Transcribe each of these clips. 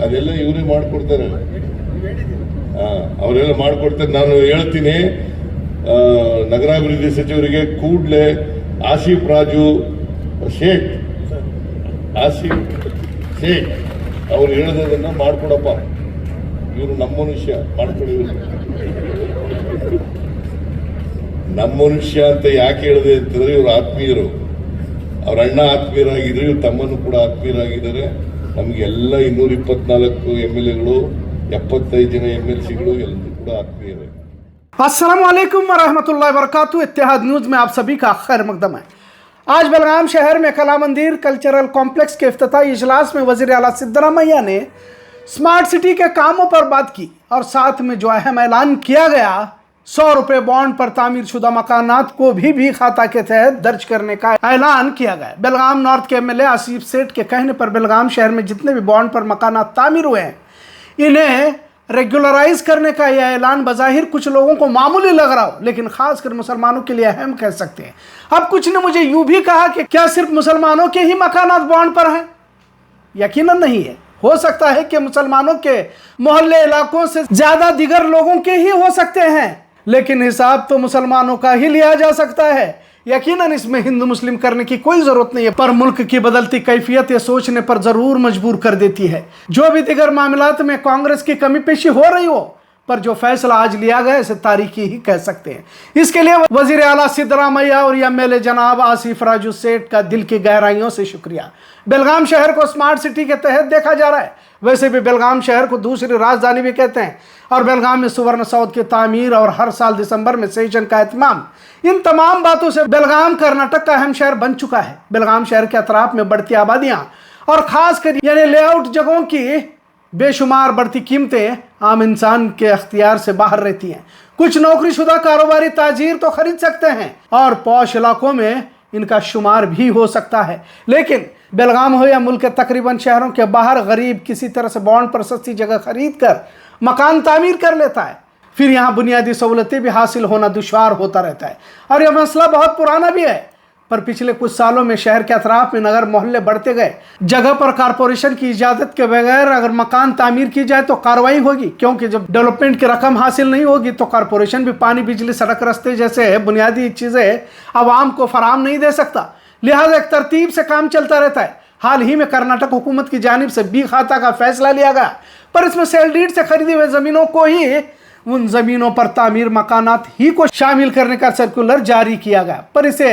ಅದೆಲ್ಲ ಇವರೇ ಮಾಡಿಕೊಡ್ತಾರೆ. ಅವರೆಲ್ಲ ಮಾಡಿಕೊಡ್ತಾರೆ. ನಾನು ಹೇಳ್ತೀನಿ ನಗರಾಭಿವೃದ್ಧಿ ಸಚಿವರಿಗೆ ಕೂಡಲೇ ಆಸಿಫ್ ರಾಜು ಶೇಖ್ ಅವ್ರು ಹೇಳೋದನ್ನ ಮಾಡ್ಕೊಡಪ್ಪ, ಇವರು ನಮ್ಮ ಮನುಷ್ಯ ಮಾಡ್ಕೊಳ್ಳಿ. ನಮ್ಮ ಮನುಷ್ಯ ಅಂತ ಯಾಕೆ ಹೇಳಿದೆ ಅಂತಂದ್ರೆ ಇವರು ಆತ್ಮೀಯರು, ಅವ್ರ ಅಣ್ಣ ಆತ್ಮೀಯರಾಗಿದ್ರು, ಇವ್ರು ತಮ್ಮನ್ನು ಕೂಡ ಆತ್ಮೀಯರಾಗಿದ್ದಾರೆ. ನಮಗೆಲ್ಲ 224 MLAಗಳು, 75 ಜನ MLCಗಳು ಎಲ್ಲರೂ ಕೂಡ ಆತ್ಮೀಯರೇ. अस्सलाम वालेकुम वरहमतुल्लाहि वबरकातुहू। इत्तेहाद न्यूज़ में आप सभी का खैर मकदम है। आज बेलगाम शहर में कला मंदिर कल्चरल कॉम्प्लेक्स के इफ्तिताही इजलास में वज़ीर आला सिद्धरामैया ने स्मार्ट सिटी के कामों पर बात की और साथ में जो अहम ऐलान किया गया 100 रुपये बॉन्ड पर तामीर शुदा मकानात को भी खाता के तहत दर्ज करने का ऐलान किया गया। बेलगाम नॉर्थ के MLA आसिफ सेठ के कहने पर बेलगाम शहर में जितने भी बॉन्ड पर मकानात तामीर हुए हैं इन्हें रेगुलराइज करने का यह ऐलान बज़ाहिर कुछ लोगों को मामूली लग रहा हो, लेकिन खासकर मुसलमानों के लिए अहम कह सकते हैं। अब कुछ ने मुझे यूं भी कहा कि क्या सिर्फ मुसलमानों के ही मकानात बॉन्ड पर हैं? यकीनन नहीं है। हो सकता है कि मुसलमानों के मोहल्ले इलाकों से ज्यादा दिगर लोगों के ही हो सकते हैं, लेकिन हिसाब तो मुसलमानों का ही लिया जा सकता है। यकीनन इसमें हिंदू मुस्लिम करने की कोई जरूरत नहीं है, पर मुल्क की बदलती कैफियत ये सोचने पर जरूर मजबूर कर देती है। जो भी दिगर मामलात में कांग्रेस की कमी पेशी हो रही हो, पर जो फैसला आज लिया गया इसे तारीखी ही कह सकते हैं। इसके लिए वजीर आला सिद्धरामैया और MLA जनाब आसिफ राजू सेठ का दिल की गहराइयों से शुक्रिया। बेलगाम शहर को स्मार्ट सिटी के तहत देखा जा रहा है। वैसे भी बेलगाम शहर को दूसरी राजधानी भी कहते हैं और बेलगाम में सुवर्ण सौध की तामीर और हर साल दिसंबर में सेशन का एहतमाम, इन तमाम बातों से बेलगाम कर्नाटक का अहम शहर बन चुका है। बेलगाम शहर के अतराफ में बढ़ती आबादियां और खासकर यानी लेआउट जगहों की बेशुमार बढ़ती कीमतें आम इंसान के अख्तियार से बाहर रहती हैं। कुछ नौकरीशुदा कारोबारी ताजीर तो खरीद सकते हैं और पौश इलाकों में इनका शुमार भी हो सकता है, लेकिन बेलगाम हो या मुल्क के तकरीबन शहरों के बाहर गरीब किसी तरह से बॉन्ड पर सस्ती जगह खरीद कर मकान तामीर कर लेता है। फिर यहाँ बुनियादी सहूलतें भी हासिल होना दुश्वार होता रहता है और यह मसला बहुत पुराना भी है। पर पिछले कुछ सालों में शहर के अतराफ में नगर मोहल्ले बढ़ते गए। जगह पर कारपोरेशन की इजाज़त के बगैर अगर मकान तामीर की जाए तो कार्रवाई होगी, क्योंकि जब डेवलपमेंट की रकम हासिल नहीं होगी तो कारपोरेशन भी पानी बिजली सड़क रास्ते जैसे बुनियादी चीज़ें आवाम को फराहम नहीं दे सकता। लिहाजा एक तरतीब से काम चलता रहता है। हाल ही में कर्नाटक हुकूमत की जानिब से बी खाता का फैसला लिया गया, पर इसमें सेल डीड से खरीदी हुई ज़मीनों को ही उन ज़मीनों पर तामीर मकानात ही को शामिल करने का सर्कुलर जारी किया गया, पर इसे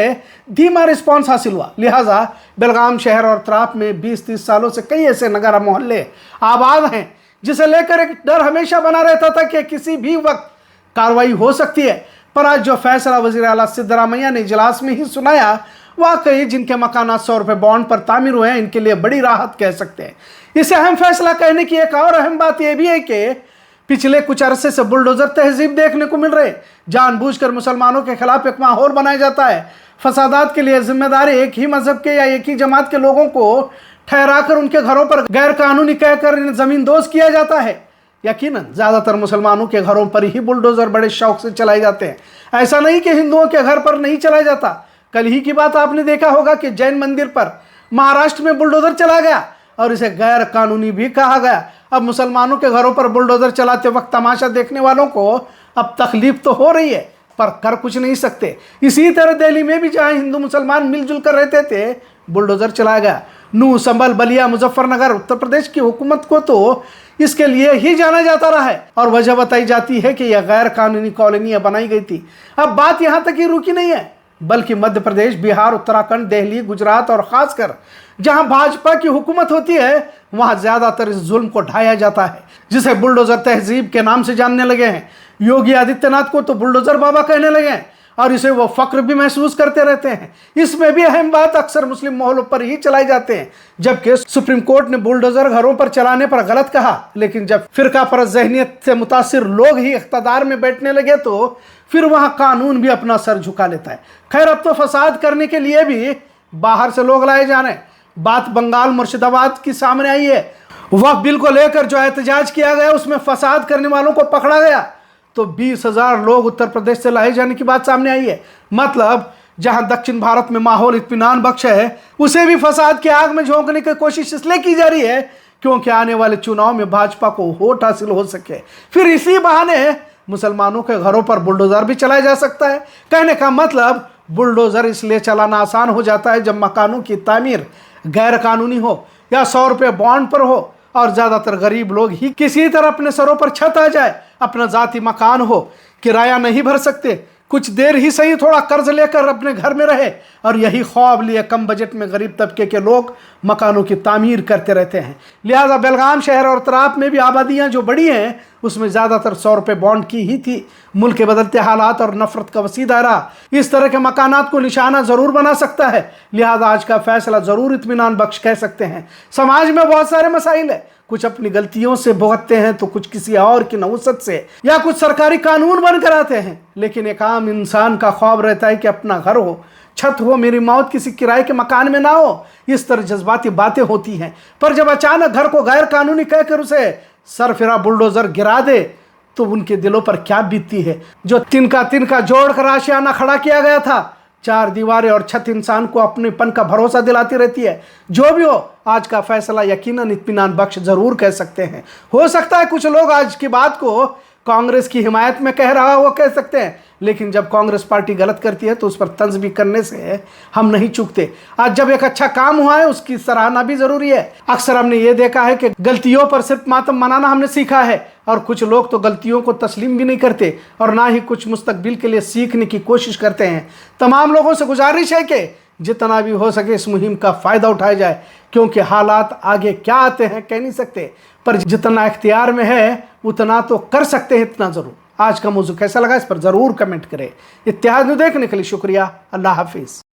धीमा रिस्पॉन्स हासिल हुआ। लिहाजा बेलगाम शहर और अतराफ में 20-30 सालों से कई ऐसे नगर मोहल्ले आबाद हैं जिसे लेकर एक डर हमेशा बना रहता था कि किसी भी वक्त कार्रवाई हो सकती है। पर आज जो फैसला वज़ीर आला सिद्धरामैया ने इजलास में ही सुनाया, वाकई जिनके मकानात 100 रुपये बॉन्ड पर तामीर हुए हैं इनके लिए बड़ी राहत कह सकते हैं। इसे अहम फैसला कहने की एक और अहम बात यह भी है कि पिछले कुछ अरसे से बुलडोजर तहजीब देखने को मिल रहे। जानबूझकर मुसलमानों के खिलाफ एक माहौल बनाया जाता है। फसादात के लिए जिम्मेदारी एक ही मजहब के या एक ही जमात के लोगों को ठहराकर उनके घरों पर गैर कानूनी कहकर जमीन दोज किया जाता है। यकीनन ज़्यादातर मुसलमानों के घरों पर ही बुलडोजर बड़े शौक से चलाए जाते हैं। ऐसा नहीं कि हिंदुओं के घर पर नहीं चलाया जाता। कल ही की बात आपने देखा होगा कि जैन मंदिर पर महाराष्ट्र में बुलडोजर चला गया और इसे गैर कानूनी भी कहा गया। अब मुसलमानों के घरों पर बुलडोजर चलाते वक्त तमाशा देखने वालों को अब तकलीफ तो हो रही है, पर कर कुछ नहीं सकते। इसी तरह दिल्ली में भी जहां हिंदू मुसलमान मिलजुल कर रहते थे बुलडोजर चलाया गया। नूह, संभल, बलिया, मुजफ्फरनगर, उत्तर प्रदेश की हुकूमत को तो इसके लिए ही जाना जाता रहा है और वजह बताई जाती है कि यह गैर कानूनी कॉलोनियां बनाई गई थी। अब बात यहाँ तक ही रुकी नहीं है, बल्कि मध्य प्रदेश, बिहार, उत्तराखंड, दिल्ली, गुजरात और खासकर जहां भाजपा की हुकूमत होती है वहां ज्यादातर इस जुल्म को ढाया जाता है, जिसे बुलडोजर तहजीब के नाम से जानने लगे हैं। योगी आदित्यनाथ को तो बुलडोजर बाबा कहने लगे हैं और इसे वो फक्र भी महसूस करते रहते हैं। इसमें भी अहम बात अक्सर मुस्लिम मोहल्लों पर ही चलाए जाते हैं, जबकि सुप्रीम कोर्ट ने बुलडोजर घरों पर चलाने पर गलत कहा, लेकिन जब फिरका परस्त ज़हनियत से मुतासिर लोग ही इख्तिदार में बैठने लगे तो फिर वहां कानून भी अपना सर झुका लेता है। खैर, अब तो फसाद करने के लिए भी बाहर से लोग लाए जा रहे हैं। बात बंगाल मुर्शिदाबाद की सामने आई है। वक्फ बिल को लेकर जो एहतजाज किया गया उसमें फसाद करने वालों को पकड़ा गया तो 20,000 लोग उत्तर प्रदेश से लाए जाने की बात सामने आई है। मतलब जहां दक्षिण भारत में माहौल इत्मीनान बख्श है, उसे भी फसाद की आग में झोंकने की कोशिश इसलिए की जा रही है क्योंकि आने वाले चुनाव में भाजपा को वोट हासिल हो सके। फिर इसी बहाने मुसलमानों के घरों पर बुलडोजर भी चलाया जा सकता है। कहने का मतलब बुलडोजर इसलिए चलाना आसान हो जाता है जब मकानों की तामीर गैर कानूनी हो या 100 रुपये बॉन्ड पर हो और ज़्यादातर गरीब लोग ही किसी तरह अपने सरों पर छत आ जाए, अपना ज़ाती मकान हो, किराया नहीं भर सकते, कुछ देर ही सही थोड़ा कर्ज लेकर अपने घर में रहे और यही ख्वाब लिए कम बजट में गरीब तबके के लोग मकानों की तामीर करते रहते हैं। लिहाजा बेलगाम शहर और तराप में भी आबादियां जो बड़ी हैं उसमें ज़्यादातर 100 रुपये बॉन्ड की ही थी। मुल्क के बदलते हालात और नफरत का वसी दायरा इस तरह के मकानात को निशाना ज़रूर बना सकता है। लिहाजा आज का फैसला ज़रूर इत्मीनान बख्श कह सकते हैं। समाज में बहुत सारे मसाइल है, कुछ अपनी गलतियों से भुगतते हैं तो कुछ किसी और की नहुसत से या कुछ सरकारी कानून बनकर आते हैं, लेकिन एक आम इंसान का ख्वाब रहता है कि अपना घर हो, छत हो, मेरी मौत किसी किराए के मकान में ना हो। इस तरह जज्बाती बातें होती हैं, पर जब अचानक घर को गैर कानूनी कहकर उसे सरफिरा बुलडोजर गिरा दे तो उनके दिलों पर क्या बीतती है। जो तिनका जोड़कर आशियाना खड़ा किया गया था, 4 दीवारें और छत इंसान को अपनेपन का भरोसा दिलाती रहती है। जो भी हो, आज का फैसला यकीनन इत्मीनान बख्श जरूर कह सकते हैं। हो सकता है कुछ लोग आज की बात को कांग्रेस की हिमायत में कह रहा हो कह सकते हैं, लेकिन जब कांग्रेस पार्टी गलत करती है तो उस पर तंज भी करने से हम नहीं चूकते। आज जब एक अच्छा काम हुआ है उसकी सराहना भी जरूरी है। अक्सर हमने ये देखा है कि गलतियों पर सिर्फ मातम मनाना हमने सीखा है और कुछ लोग तो गलतियों को तस्लीम भी नहीं करते और ना ही कुछ मुस्तकबिल के लिए सीखने की कोशिश करते हैं। तमाम लोगों से गुजारिश है कि जितना भी हो सके इस मुहिम का फ़ायदा उठाया जाए, क्योंकि हालात आगे क्या आते हैं कह नहीं सकते, पर जितना इख्तियार में है उतना तो कर सकते हैं, इतना ज़रूर। आज का मौजू कैसा लगा इस पर ज़रूर कमेंट करें। इत्तेहाद न्यूज़ देखने के लिए शुक्रिया। अल्लाह हाफिज़।